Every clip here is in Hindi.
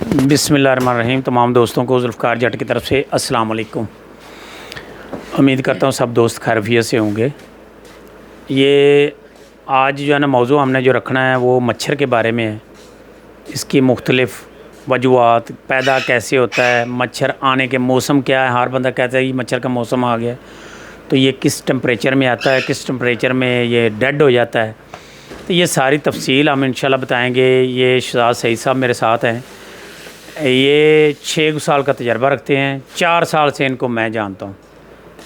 बिस्मिल्लाहिर्रहमानिर्रहीम। तमाम दोस्तों को ज़ुल्फ़कार जट की तरफ से अस्सलाम वालेकुम। उम्मीद करता हूँ सब दोस्त खैरियत से होंगे। ये आज जो है ना मौजू हमने जो रखना है वो मच्छर के बारे में है। इसकी मुख्तलिफ़ वजूहात, पैदा कैसे होता है, मच्छर आने के मौसम क्या है। हर बंदा कहता है कि मच्छर का मौसम आ गया, तो ये किस टेम्परेचर में आता है, किस टेम्परेचर में ये डेड हो जाता है। तो ये सारी तफसील हम इंशाल्लाह बताएँगे। ये शहजाद सईद साहब मेरे साथ हैं। ये 6 साल का तजर्बा रखते हैं। 4 साल से इनको मैं जानता हूँ।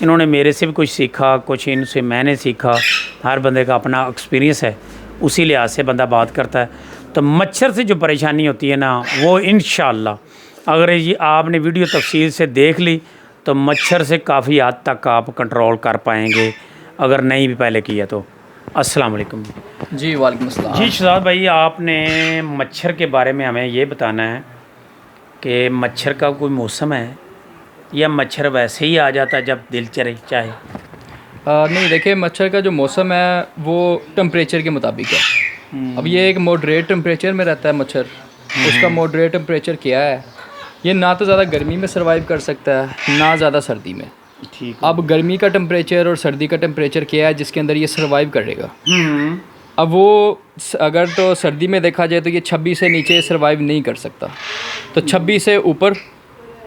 इन्होंने मेरे से भी कुछ सीखा, कुछ इनसे मैंने सीखा। हर बंदे का अपना एक्सपीरियंस है, उसी लिहाज से बंदा बात करता है। तो मच्छर से जो परेशानी होती है ना, वो इंशाल्लाह अगर ये आपने वीडियो तफसील से देख ली तो मच्छर से काफ़ी हद तक आप कंट्रोल कर पाएंगे, अगर नहीं भी पहले किया तो। अस्सलाम वालेकुम जी। वालेकुम अस्सलाम। जी शहजाद भाई, आपने मच्छर के बारे में हमें ये बताना है कि मच्छर का कोई मौसम है या मच्छर वैसे ही आ जाता है जब दिल चाहे? नहीं, देखिए, मच्छर का जो मौसम है वो टेम्परेचर के मुताबिक है। अब ये एक मॉडरेट टेम्परेचर में रहता है मच्छर। उसका मॉडरेट टेम्परेचर क्या है? ये ना तो ज़्यादा गर्मी में सर्वाइव कर सकता है, ना ज़्यादा सर्दी में। ठीक। अब गर्मी का टेम्परेचर और सर्दी का टेम्परेचर क्या है जिसके अंदर ये सर्वाइव करेगा? अब वो अगर तो सर्दी में देखा जाए तो ये 26 से नीचे सर्वाइव नहीं कर सकता। तो 26 से ऊपर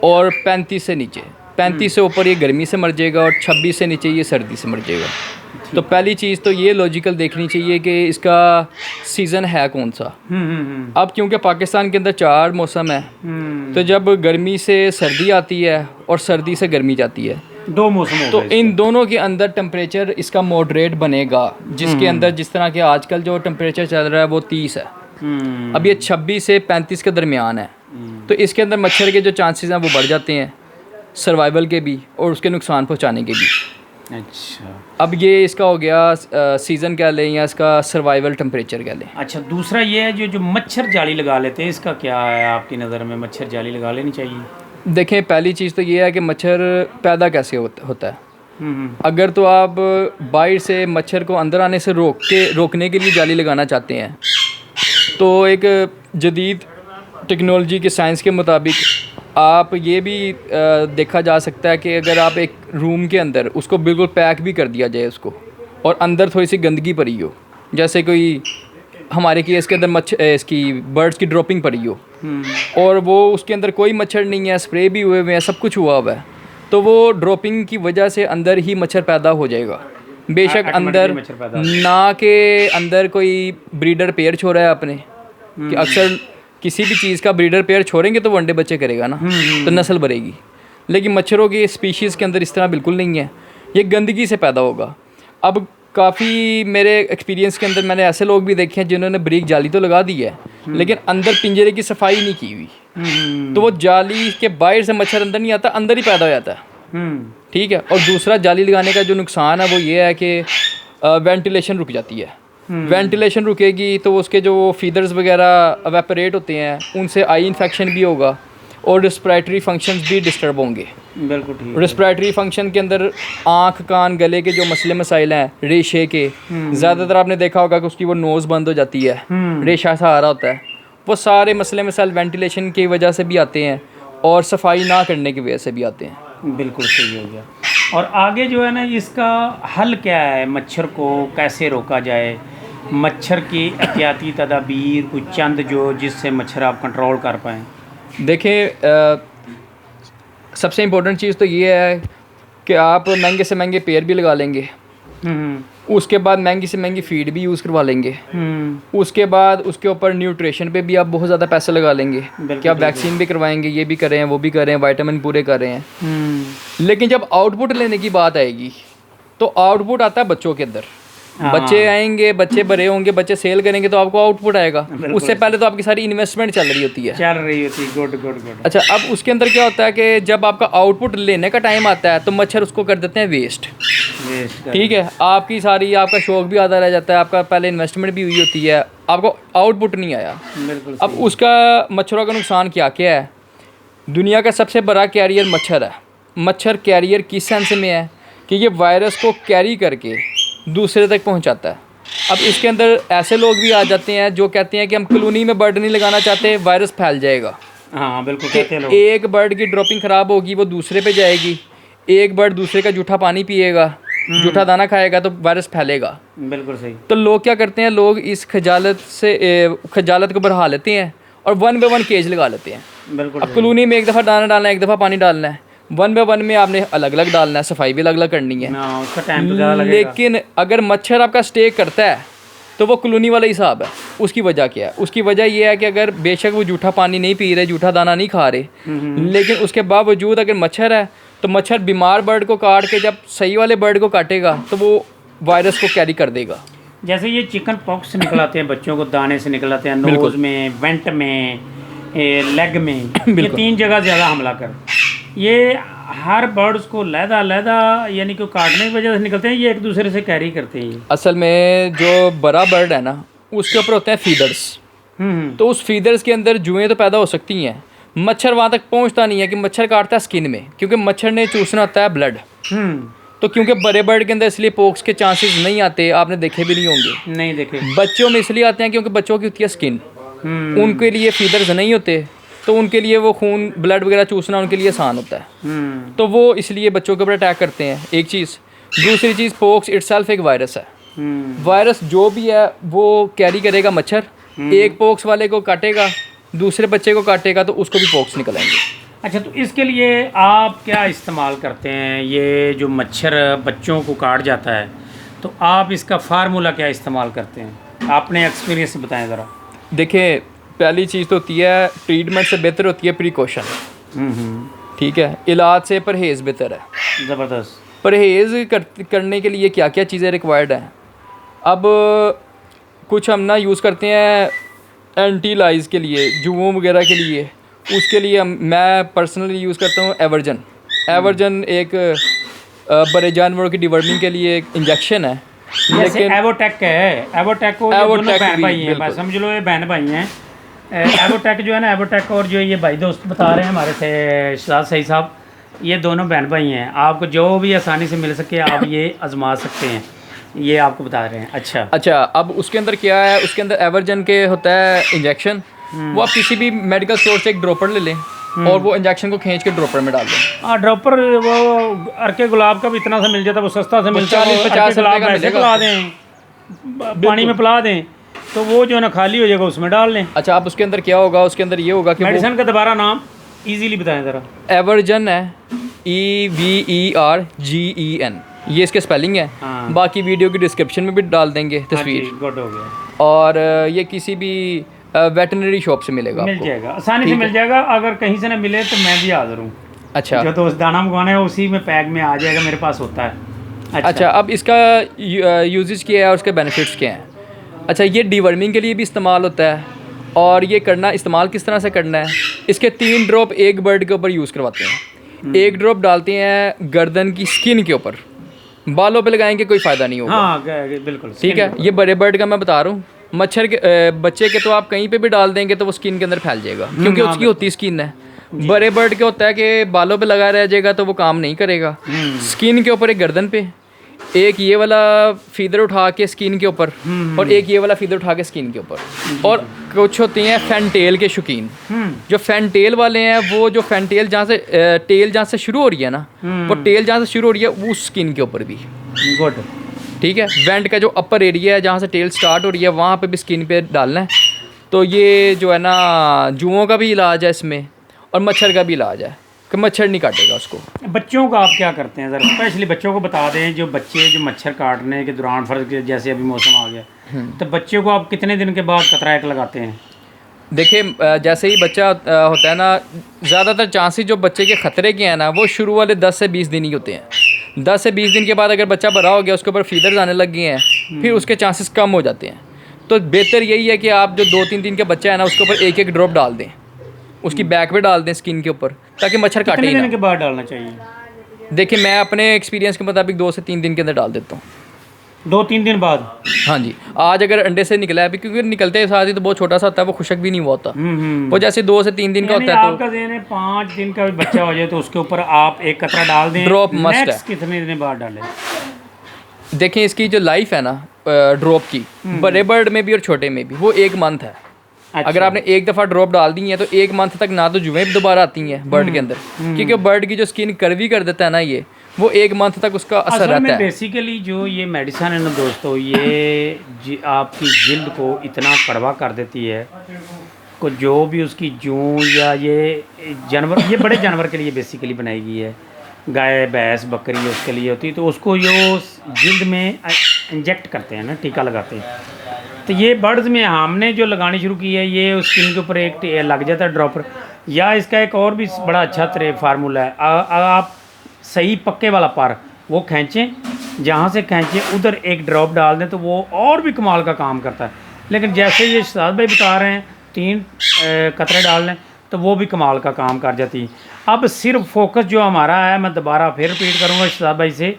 और 35 से नीचे। 35 से ऊपर ये गर्मी से मर जाएगा और 26 से नीचे ये सर्दी से मर जाएगा। तो पहली चीज़ तो ये लॉजिकल देखनी चाहिए कि इसका सीज़न है कौन सा। अब क्योंकि पाकिस्तान के अंदर 4 मौसम है, तो जब गर्मी से सर्दी आती है और सर्दी से गर्मी जाती है, 2 मौसम तो इन दोनों के अंदर टेम्परेचर इसका मॉडरेट बनेगा, जिसके अंदर जिस तरह के आजकल जो टेम्परेचर चल रहा है वो 30 है। अब ये 26 से 35 के दरमियान है। तो इसके अंदर मच्छर के जो चांसेस हैं वो बढ़ जाते हैं, सर्वाइवल के भी और उसके नुकसान पहुंचाने के भी। अच्छा, अब ये इसका हो गया सीज़न कह लें या इसका सर्वाइवल टेम्परेचर कह लें। अच्छा, दूसरा ये है जो मच्छर जाली लगा लेते हैं, इसका क्या है आपकी नज़र में? मच्छर जाली लगा लेनी चाहिए? देखें, पहली चीज़ तो ये है कि मच्छर पैदा कैसे होता है। अगर तो आप बाहर से मच्छर को अंदर आने से रोकने के लिए जाली लगाना चाहते हैं, तो एक जदीद टेक्नोलॉजी के साइंस के मुताबिक आप ये भी देखा जा सकता है कि अगर आप एक रूम के अंदर उसको बिल्कुल पैक भी कर दिया जाए उसको, और अंदर थोड़ी सी गंदगी पड़ी हो, जैसे कोई हमारे केस के अंदर इसकी बर्ड्स की ड्रॉपिंग पड़ी हो, और वो उसके अंदर कोई मच्छर नहीं है, स्प्रे भी हुए हुए हैं, सब कुछ हुआ है, तो वो ड्रॉपिंग की वजह से अंदर ही मच्छर पैदा हो जाएगा। बेशक अंदर ना के अंदर कोई ब्रीडर पेयर छोड़ा है आपने, कि अक्सर किसी भी चीज़ का ब्रीडर पेयर छोड़ेंगे तो वो अंडे बच्चे करेगा ना, तो नस्ल बढ़ेगी। लेकिन मच्छरों की स्पीशीज़ के अंदर इस तरह बिल्कुल नहीं है, ये गंदगी से पैदा होगा। अब काफ़ी मेरे एक्सपीरियंस के अंदर मैंने ऐसे लोग भी देखे हैं जिन्होंने ब्रीक जाली तो लगा दी है, लेकिन अंदर पिंजरे की सफाई नहीं की हुई, तो वो जाली के बाहर से मच्छर अंदर नहीं आता, अंदर ही पैदा हो जाता है। ठीक है। और दूसरा, जाली लगाने का जो नुकसान है वो ये है कि वेंटिलेशन रुक जाती है। वेंटिलेशन रुकेगी तो उसके जो फीदर्स वगैरह एवेपोरेट होते हैं, उनसे आई इन्फेक्शन भी होगा और रिस्पिरेटरी फंक्शंस भी डिस्टर्ब होंगे। बिल्कुल ठीक। रिस्पिरेटरी फंक्शन के अंदर आँख, कान, गले के जो मसले मसाइल हैं रेशे के, ज़्यादातर आपने देखा होगा कि उसकी वो नोज़ बंद हो जाती है, रेशा सा आ रहा होता है, वो सारे मसले मसाइल वेंटिलेशन की वजह से भी आते हैं और सफाई ना करने की वजह से भी आते हैं। बिल्कुल सही हो गया। और आगे जो है ना, इसका हल क्या है? मच्छर को कैसे रोका जाए? मच्छर की एहतियाती तदाबीर कुछ चंद जो जिससे मच्छर आप कंट्रोल कर पाएँ। देखें, सबसे इम्पोर्टेंट चीज़ तो ये है कि आप महंगे से महंगे पेड़ भी लगा लेंगे, उसके बाद महंगी से महंगी फीड भी यूज़ करवा लेंगे, उसके बाद उसके ऊपर न्यूट्रिशन पे भी आप बहुत ज़्यादा पैसे लगा लेंगे कि आप वैक्सीन भी करवाएंगे, ये भी कर रहे हैं, वो भी कर रहे हैं, विटामिन पूरे कर रहे हैं। लेकिन जब आउटपुट लेने की बात आएगी तो आउटपुट आता है बच्चों के अंदर। बच्चे आएंगे, बच्चे बड़े होंगे, बच्चे सेल करेंगे तो आपको आउटपुट आएगा। उससे पहले तो आपकी सारी इन्वेस्टमेंट चल रही होती है। Good good good. अच्छा, अब उसके अंदर क्या होता है कि जब आपका आउटपुट लेने का टाइम आता है तो मच्छर उसको कर देते हैं वेस्ट। ठीक है, आपकी सारी, आपका शौक भी आधा रह जाता है, आपका पहले इन्वेस्टमेंट भी हुई होती है, आपको आउटपुट नहीं आया। अब उसका मच्छरों का नुकसान क्या क्या है? दुनिया का सबसे बड़ा कैरियर मच्छर है। मच्छर कैरियर किस सेंस में है कि ये वायरस को कैरी करके दूसरे तक पहुंचाता है। अब इसके अंदर ऐसे लोग भी आ जाते हैं जो कहते हैं कि हम कॉलोनी में बर्ड नहीं लगाना चाहते, वायरस फैल जाएगा। हाँ बिल्कुल कहते हैं लोग। एक बर्ड की ड्रॉपिंग ख़राब होगी, वो दूसरे पे जाएगी, एक बर्ड दूसरे का जूठा पानी पिएगा, जूठा दाना खाएगा, तो वायरस फैलेगा। बिल्कुल सही। तो लोग क्या करते हैं, लोग इस खजालत को बढ़ा लेते हैं और 1 बाय 1 केज लगा लेते हैं। बिल्कुल अब कॉलोनी में एक दफ़ा दाना डालना है, एक दफ़ा पानी डालना है, 1 बाय 1 में आपने अलग अलग डालना है, सफाई भी अलग अलग करनी है। ना उसका टाइम तो ज़्यादा लगेगा। लेकिन अगर मच्छर आपका स्टे करता है तो वो कॉलोनी वाला हिसाब है। उसकी वजह क्या है? उसकी वजह ये है कि अगर बेशक वो जूठा पानी नहीं पी रहे, जूठा दाना नहीं खा रहे, लेकिन उसके बावजूद अगर मच्छर है तो मच्छर बीमार बर्ड को काट के जब सही वाले बर्ड को काटेगा तो वो वायरस को कैरी कर देगा। जैसे ये चिकन पॉक्स निकलाते हैं बच्चों को, दाने से निकलाते हैं, नोज में, वेंट में, लेग में, ये 3 जगह ज़्यादा हमला कर। ये हर बर्ड्स को लहदा यानी कि काटने की वजह से निकलते हैं, ये एक दूसरे से कैरी करते हैं। असल में जो बड़ा बर्ड है ना, उसके ऊपर होते हैं फीदर्स। तो उस फीदर्स के अंदर जुएँ तो पैदा हो सकती हैं, मच्छर वहाँ तक पहुँचता नहीं है कि मच्छर काटता है स्किन में, क्योंकि मच्छर ने चूसना होता है ब्लड। तो क्योंकि बड़े बर्ड के अंदर इसलिए पोक्स के चांसेस नहीं आते, आपने देखे भी नहीं होंगे। नहीं देखे। बच्चों में इसलिए आते हैं क्योंकि बच्चों की होती है स्किन, उनके लिए फीदर्स नहीं होते, तो उनके लिए वो खून ब्लड वगैरह चूसना उनके लिए आसान होता है। तो वो इसलिए बच्चों के ऊपर अटैक करते हैं, एक चीज़। दूसरी चीज़, पोक्स इटसेल्फ एक वायरस है। वायरस जो भी है वो कैरी करेगा मच्छर, एक पोक्स वाले को काटेगा, दूसरे बच्चे को काटेगा तो उसको भी पोक्स निकल आएंगे। अच्छा, तो इसके लिए आप क्या इस्तेमाल करते हैं? ये जो मच्छर बच्चों को काट जाता है तो आप इसका फार्मूला क्या इस्तेमाल करते हैं? आपने एक्सपीरियंस बताएं ज़रा। देखिए, पहली चीज़ तो होती है, ट्रीटमेंट से बेहतर होती है प्रिकॉशन। ठीक है, इलाज से परहेज़ बेहतर है। ज़बरदस्त। परहेज़ करने के लिए क्या क्या चीज़ें रिक्वायर्ड हैं? अब कुछ हम ना यूज़ करते हैं एंटी लाइज के लिए, जुओं वगैरह के लिए। उसके लिए मैं पर्सनली यूज़ करता हूँ एवर्जन। एवर्जन एक बड़े जानवरों की डिवर्मिंग के लिए एक इंजेक्शन है। लेकिन एवोटेक है, एवोटेक को ये दोनों बहन भाई हैं, बस समझ लो ये बहन भाई हैं। एवोटेक जो है ना, एवोटेक और जो ये भाई दोस्त बता रहे हैं हमारे से शाद सही साहब, ये दोनों बहन भाई हैं। आपको जो भी आसानी से मिल सके आप ये आजमा सकते हैं, ये आपको बता रहे हैं। अच्छा, अब उसके अंदर क्या है? उसके अंदर एवर्जन के होता है इंजेक्शन। वो आप किसी भी मेडिकल स्टोर से एक ड्रॉपर ले लें और वो इंजेक्शन को खींच के ड्रॉपर में डाल दें। हाँ, ड्रॉपर वो अर्के गुलाब का भी इतना सा मिल जाता है, वो सस्ता से मिलता है, 40-50 गुलाब ऐसे पिला दें, पानी में पिला दें तो वो जो है ना खाली हो जाएगा, उसमें डाल लें। अच्छा, अब उसके अंदर क्या होगा? उसके अंदर ये होगा कि मेडिसिन का दोबारा नाम इजीली बताएं ज़रा। एवर्जन है, EVERGEN, ये इसके स्पेलिंग है। हाँ। बाकी वीडियो की डिस्क्रिप्शन में भी डाल देंगे तस्वीर। गुड हो गया। और ये किसी भी वेटनरी शॉप से मिलेगा, मिल आपको जाएगा, आसानी से मिल जाएगा। अगर कहीं से ना मिले तो मैं भी हाजिर हूँ। अच्छा, जो दोस्त दाना मंगवाना है उसी में पैक में आ जाएगा, मेरे पास होता है। अच्छा, अब इसका यूजेज क्या है और उसके बेनिफिट्स क्या हैं? अच्छा, ये डिवर्मिंग के लिए भी इस्तेमाल होता है। और ये इस्तेमाल किस तरह से करना है? इसके 3 ड्रॉप एक बर्ड के ऊपर यूज़ करवाते हैं। एक ड्रॉप डालते हैं गर्दन की स्किन के ऊपर, बालों पे लगाएंगे कोई फ़ायदा नहीं होगा। हाँ बिल्कुल ठीक है, ये बड़े बर्ड का मैं बता रहा हूँ। मच्छर के बच्चे के तो आप कहीं पे भी डाल देंगे तो वो स्किन के अंदर फैल जाएगा, क्योंकि उसकी होती स्किन है। बड़े बर्ड के होता है कि बालों पे लगा रह जाएगा तो वो काम नहीं करेगा। स्किन के ऊपर एक गर्दन पे, एक ये वाला फीदर उठा के स्किन के ऊपर, और एक ये वाला फीदर उठा के स्किन के ऊपर। और कुछ होते हैं फैनटेल के शौकीन, जो फैनटेल वाले हैं, वो जो फैनटेल जहाँ से टेल जहाँ से शुरू हो रही है ना, वो टेल जहाँ से शुरू हो रही है वो स्किन के ऊपर भी। गुड। ठीक है, वेंट का जो अपर एरिया है जहाँ से टेल स्टार्ट हो रही है वहाँ पे भी स्किन पे डालना है। तो ये जो है ना, जुओं का भी इलाज है इसमें और मच्छर का भी इलाज है कि मच्छर नहीं काटेगा उसको। बच्चों का आप क्या करते हैं ज़रा स्पेशली बच्चों को बता दें, जो बच्चे जो मच्छर काटने के दौरान, फर्ज के जैसे अभी मौसम आ गया, तो बच्चों को आप कितने दिन के बाद कतरा एक लगाते हैं? देखिए, जैसे ही बच्चा होता है ना, ज़्यादातर चांसेस जो बच्चे के ख़तरे के हैं ना, वो शुरू वाले 10 से 20 दिन ही होते हैं। 10 से 20 दिन के बाद अगर बच्चा बड़ा हो गया, उसके ऊपर फीदर्स आने लग गए हैं, फिर उसके चांसेस कम हो जाते हैं। तो बेहतर यही है कि आप जो 2-3 दिन का बच्चा है ना, उसके ऊपर एक ड्रॉप डाल दें, उसकी बैक पे डाल दें स्किन के ऊपर, ताकि मच्छर काटे ही ना। कितने दिन के बाद डालना चाहिए? देखिए, मैं अपने एक्सपीरियंस के मुताबिक 2 से 3 दिन के अंदर डाल देता हूँ। 2-3 दिन बाद? हाँ जी। आज अगर अंडे से निकला है, क्योंकि निकलते साथ ही तो बहुत छोटा सा होता है, वो खुशक भी नहीं हुआ होता। वो जैसे 2 से 3 दिन का होता है। तो आपका ज़हन है 5 दिन का भी बच्चा हो जाए तो उसके ऊपर आप एक कतरा डाल दें। ड्रॉप मस्ट है। कितने दिन बाद डालें? देखें, इसकी जो लाइफ है ना ड्रॉप की, बड़े बर्ड में भी और छोटे में भी, वो 1 मंथ है। अगर आपने एक दफ़ा ड्रॉप डाल दी है तो 1 मंथ तक ना तो जुएं दोबारा आती हैं बर्ड के अंदर, क्योंकि बर्ड की जो स्किन कर्वी कर देता है ना, ये वो 1 मंथ तक उसका असर असल में रहता है। बेसिकली जो ये मेडिसिन है ना दोस्तों, ये आपकी जिल्द को इतना कड़वा कर देती है को जो भी उसकी जूं या ये जानवर, ये बड़े जानवर के लिए बेसिकली बनाई गई है, गाय भैंस बकरी उसके लिए होती है, तो उसको जो जिल्द में इंजेक्ट करते हैं ना, टीका लगाते हैं। तो ये बर्ड्स में हमने जो लगानी शुरू की है, ये स्किन के ऊपर एक लग जाता है ड्रॉपर। या इसका एक और भी बड़ा अच्छा फार्मूला है, आप सही पक्के वाला पर वो खींचें, जहाँ से खींचें उधर एक ड्रॉप डाल दें तो वो और भी कमाल का काम करता है। लेकिन जैसे ये शहजाद भाई बता रहे हैं 3 कतरे डाल लें तो वो भी कमाल का काम कर जाती है। अब सिर्फ फोकस जो हमारा है, मैं दोबारा फिर रिपीट करूँगा शहजाद भाई से,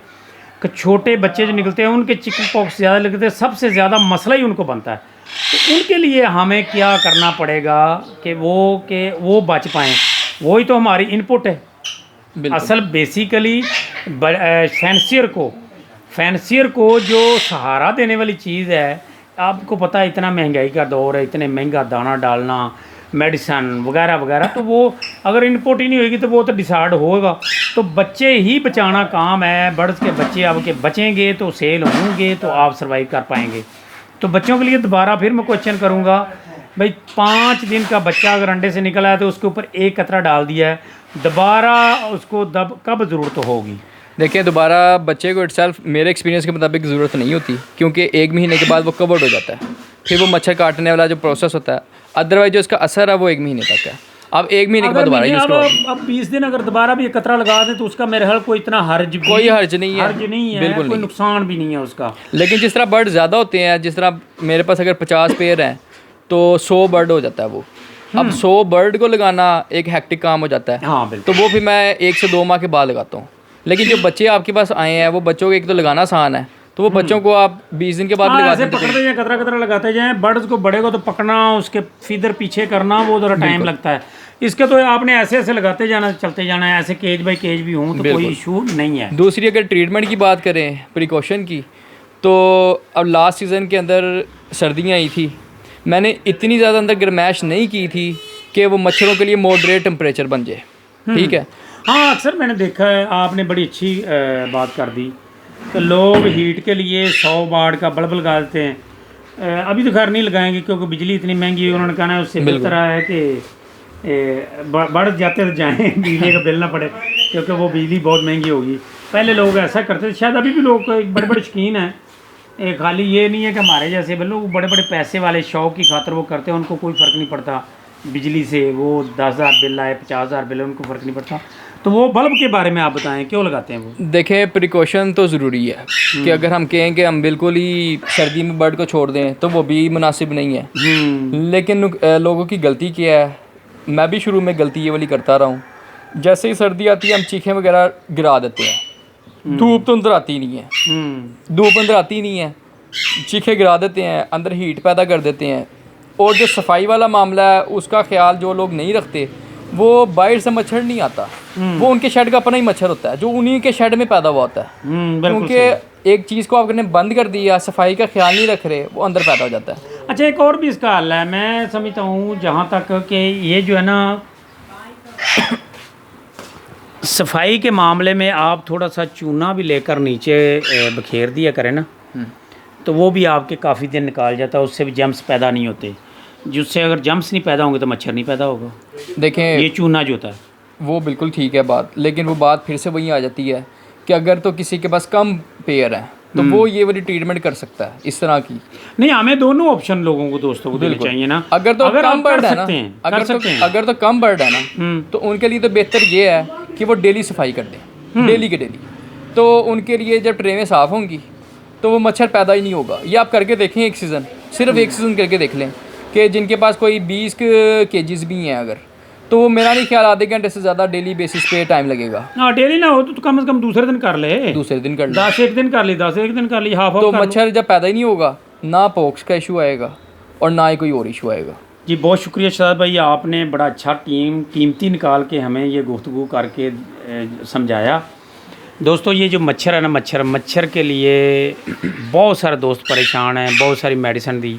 कि छोटे बच्चे जो निकलते हैं उनके चिकन पॉक्स ज़्यादा लगते हैं, सबसे ज़्यादा मसला ही उनको बनता है। तो उनके लिए हमें क्या करना पड़ेगा कि वो बच पाएँ, वही तो हमारी इनपुट है। असल बेसिकली फैंसियर को जो सहारा देने वाली चीज़ है, आपको पता है इतना महंगाई का दौर है, इतने महंगा दाना डालना, मेडिसन वगैरह वगैरह, तो वो अगर इनपुट ही नहीं होगी तो वो तो डिसाइड होगा। तो बच्चे ही बचाना काम है, बर्ड्स के बच्चे आपके बचेंगे तो सेल होंगे, तो आप सर्वाइव कर पाएंगे। तो बच्चों के लिए दोबारा फिर मैं क्वेश्चन करूँगा भाई, 5 दिन का बच्चा अगर अंडे से निकला है तो उसके ऊपर 1 कतरा डाल दिया है, दोबारा उसको कब ज़रूरत होगी? देखिए, दोबारा बच्चे को इटसेल्फ मेरे एक्सपीरियंस के मुताबिक ज़रूरत नहीं होती, क्योंकि 1 महीने के बाद वो कवर्ड हो जाता है, फिर वो मच्छर काटने वाला जो प्रोसेस होता है, अदरवाइज जो इसका असर है वो 1 महीने तक है। अब 1 महीने के बाद दोबारा यूज़ करो। अब 20 दिन अगर दोबारा भी कतरा लगा दें तो उसका मेरे ख्याल कोई इतना कोई हर्ज नहीं है, बिल्कुल कोई नुकसान भी नहीं है उसका। लेकिन जिस तरह बर्ड ज़्यादा होते हैं, जिस तरह मेरे पास अगर 50 पेयर हैं तो 100 बर्ड हो जाता है वो। अब 100 बर्ड को लगाना एक हेक्टिक काम हो जाता है। हाँ बिल्कुल। तो वो फिर मैं 1 से 2 माह के बाद लगाता हूँ। लेकिन जो बच्चे आपके पास आए हैं, वो बच्चों को एक तो लगाना आसान है, तो वो बच्चों को आप 20 दिन के बाद लगाते हैं, पकड़ते जाए, कतरा कतरा लगाते जाएं। बर्ड्स को बड़े को तो पकड़ना, उसके फीदर पीछे करना, वो ज़रा टाइम लगता है। इसके तो आपने ऐसे ऐसे लगाते जाना, चलते जाना है, ऐसे केज बाई केज भी हों तो कोई इशू नहीं है। दूसरी अगर ट्रीटमेंट की बात करें, प्रिकॉशन की, तो अब लास्ट सीज़न के अंदर सर्दियाँ आई थी, मैंने इतनी ज़्यादा अंदर गर्माइश नहीं की थी कि वो मच्छरों के लिए मॉडरेट टेम्परेचर बन जाए। ठीक है। हाँ, अक्सर मैंने देखा है, आपने बड़ी अच्छी बात कर दी कि लोग हीट के लिए 100 वाट का बल्ब लगा देते हैं। अभी तो खैर नहीं लगाएंगे क्योंकि बिजली इतनी महंगी है, उन्होंने कहना है उससे बेहतर है कि बढ़ जाते तो जाएँ, बिजली का बिल ना पड़े, क्योंकि वो बिजली बहुत महंगी होगी। पहले लोग ऐसा करते थे, शायद अभी भी लोग बड़े बड़े शौकीन हैं। खाली ये नहीं है कि हमारे जैसे लोग बड़े बड़े पैसे वाले शौक की खातर वो करते हैं, उनको कोई फ़र्क नहीं पड़ता बिजली से, वो 10,000 बिल आए, 50,000 बिल, उनको फ़र्क नहीं पड़ता। तो वो बल्ब के बारे में आप बताएं, क्यों लगाते हैं वो? देखें, प्रिकॉशन तो ज़रूरी है कि अगर हम कहें कि हम बिल्कुल ही सर्दी में बर्ड को छोड़ दें तो वो भी मुनासिब नहीं है। लेकिन लोगों की गलती क्या है, मैं भी शुरू में गलती ये वाली करता रहा हूँ। जैसे ही सर्दी आती है हम चीखें वगैरह गिरा देते हैं। धूप तो अंदर आती नहीं है, धूप अंदर आती नहीं है, चीखें गिरा देते हैं, अंदर हीट पैदा कर देते हैं। और जो सफाई वाला मामला है उसका ख्याल जो लोग नहीं रखते, वो बाहर से मच्छर नहीं आता, वो उनके शेड का अपना ही मच्छर होता है जो उन्हीं के शेड में पैदा हुआ होता है। क्योंकि एक चीज़ को आपने बंद कर दिया, सफाई का ख्याल नहीं रख रहे, वो अंदर पैदा हो जाता है। अच्छा, एक और भी इसका हल है, मैं समझता हूँ जहाँ तक कि ये जो है ना सफाई के मामले में आप थोड़ा सा चूना भी लेकर नीचे बखेर दिया करें ना, तो वो भी आपके काफ़ी दिन निकाल जाता है, उससे भी जम्स पैदा नहीं होते। जिससे अगर जम्स नहीं पैदा होंगे तो मच्छर नहीं पैदा होगा। देखें, ये चूना जो होता है वो बिल्कुल ठीक है बात, लेकिन वो बात फिर से वहीं आ जाती है कि अगर तो किसी के पास कम पेयर है तो वो ये वाली ट्रीटमेंट कर सकता है इस तरह की। नहीं, हमें दोनों ऑप्शन लोगों को, दोस्तों को देने चाहिए ना। अगर तो कम बर्ड है ना, अगर तो कम बर्ड है ना, तो उनके लिए तो बेहतर ये है कि वो डेली सफाई कर दें, डेली के डेली। तो उनके लिए जब ट्रेनें साफ़ होंगी तो वो मच्छर पैदा ही नहीं होगा। ये आप करके देखें, एक सीज़न, सिर्फ एक सीज़न करके देख लें कि जिनके पास कोई 20 केजीज भी हैं अगर, तो मेरा नहीं ख्याल आधे घंटे से ज़्यादा डेली बेसिस पे टाइम लगेगा। हाँ, डेली ना हो तो कम से कम दूसरे दिन कर ले, दूसरे दिन कर ले, 10 एक दिन कर ली, 10 एक दिन कर ली, हाफ तो मच्छर जब पैदा ही नहीं होगा, ना पॉक्स का इशू आएगा और ना ही कोई और इशू आएगा। जी, बहुत शुक्रिया शहजाद भाई, आपने बड़ा अच्छा कीमती निकाल के हमें ये गुफ्तगू करके समझाया। दोस्तों, ये जो मच्छर है ना, मच्छर के लिए बहुत सारे दोस्त परेशान हैं, बहुत सारी मेडिसिन दी,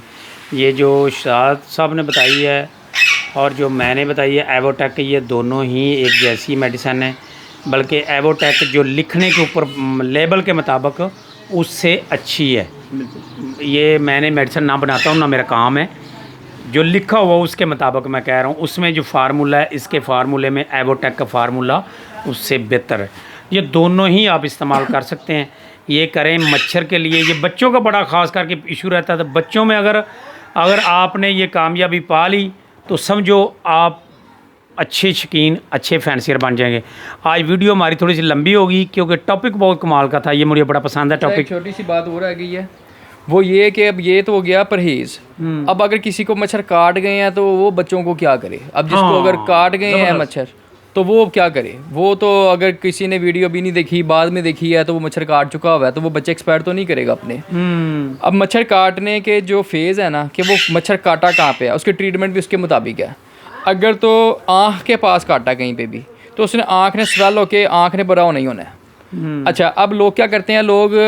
ये जो शाद साहब ने बताई है और जो मैंने बताई है एवोटेक, ये दोनों ही एक जैसी मेडिसिन है, बल्कि एवोटेक जो लिखने के ऊपर लेबल के मुताबिक उससे अच्छी है। ये मैंने मेडिसिन ना बनाता हूँ ना मेरा काम है, जो लिखा हुआ उसके मुताबिक मैं कह रहा हूँ। उसमें जो फार्मूला है, इसके फार्मूले में एवोटेक का फार्मूला उससे बेहतर है। ये दोनों ही आप इस्तेमाल कर सकते हैं। ये करें मच्छर के लिए। ये बच्चों का बड़ा ख़ास करके इशू रहता है, तो बच्चों में अगर आपने ये कामयाबी पा ली तो समझो आप अच्छे शकीन, अच्छे फैंसियर बन जाएंगे। आज वीडियो हमारी थोड़ी सी लंबी होगी क्योंकि टॉपिक बहुत कमाल का था, ये मुझे बड़ा पसंद है टॉपिक। छोटी सी बात हो रह गई है, वो ये कि अब ये तो हो गया परहेज़। अब अगर किसी को मच्छर काट गए हैं तो वो बच्चों को क्या करे। अब जिसको अगर काट गए हैं मच्छर तो वो क्या करे। वो तो अगर किसी ने वीडियो भी नहीं देखी, बाद में देखी है, तो वो मच्छर काट चुका हुआ है, तो वो बच्चे एक्सपायर तो नहीं करेगा अपने। अब मच्छर काटने के जो फेज़ है ना, कि वो मच्छर काटा कहाँ पे है, उसकी ट्रीटमेंट भी उसके मुताबिक है। अगर तो आँख के पास काटा कहीं पे भी, तो उसने आँख ने स्वेल होके आँख ने बराव नहीं होना है। अच्छा, अब लोग क्या करते हैं, लोग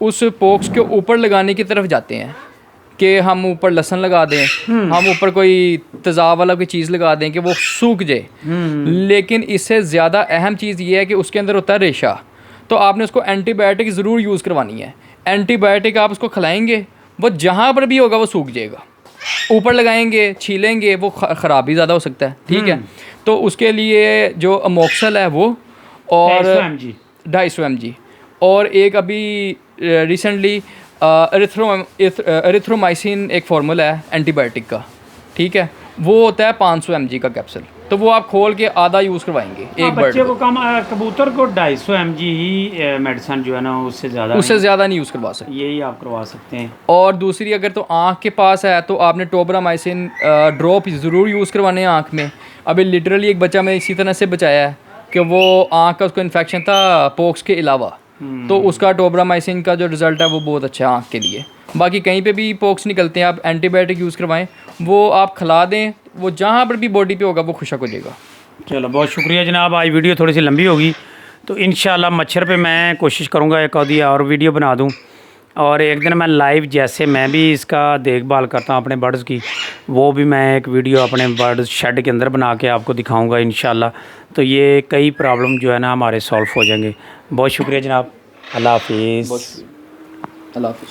उस पोक्स के ऊपर लगाने की तरफ जाते हैं कि हम ऊपर लहसुन लगा दें, हम ऊपर कोई तेज़ाब वाला कोई चीज़ लगा दें कि वो सूख जाए। लेकिन इससे ज़्यादा अहम चीज़ ये है कि उसके अंदर होता है रेशा। तो आपने उसको एंटीबायोटिक ज़रूर यूज़ करवानी है। एंटीबायोटिक आप उसको खिलाएंगे, वो जहाँ पर भी होगा वो सूख जाएगा। ऊपर लगाएंगे, छीलेंगे, वो ख़राब भी ज़्यादा हो सकता है। ठीक है, तो उसके लिए जो अमोक्सल है वो, और 250 mg, और एक अभी रिसेंटली एरिथ्रोमाइसिन एक फार्मूला है एंटीबायोटिक का। ठीक है, वो होता है 500 mg का कैप्सूल। तो वो आप खोल के आधा यूज़ करवाएंगे एक बच्चे को। कम कबूतर को 250 mg ही मेडिसिन जो है ना, उससे ज़्यादा नहीं यूज़ करवा सकते। यही आप करवा सकते हैं। और दूसरी, अगर तो आँख के पास है तो आपने टोब्रामाइसिन ड्रॉप ज़रूर यूज़ करवाने हैं आँख में। अभी लिटरली एक बच्चा मैंने इसी तरह से बचाया है कि वो आँख का उसको इन्फेक्शन था पोक्स के अलावा, तो उसका टोब्रामाइसिन का जो रिज़ल्ट है वो बहुत अच्छा है आँख के लिए। बाकी कहीं पे भी पोक्स निकलते हैं, आप एंटीबायोटिक यूज़ करवाएं, वो आप खिला दें, वो जहाँ पर भी बॉडी पे होगा वो खुशक हो जाएगा। चलो, बहुत शुक्रिया जनाब। आज वीडियो थोड़ी सी लंबी होगी, तो इंशाल्लाह मच्छर पे मैं कोशिश करूँगा एक आधी और वीडियो बना दूँ, और एक दिन मैं लाइव, जैसे मैं भी इसका देखभाल करता हूँ अपने बर्ड्स की, वो भी मैं एक वीडियो अपने बर्ड शेड के अंदर बना के आपको दिखाऊँगा इंशाल्लाह। तो ये कई प्रॉब्लम जो है ना हमारे सॉल्व हो जाएंगे। बहुत शुक्रिया जनाब। अल्लाह हाफिज़। अल्लाह हाफिज़।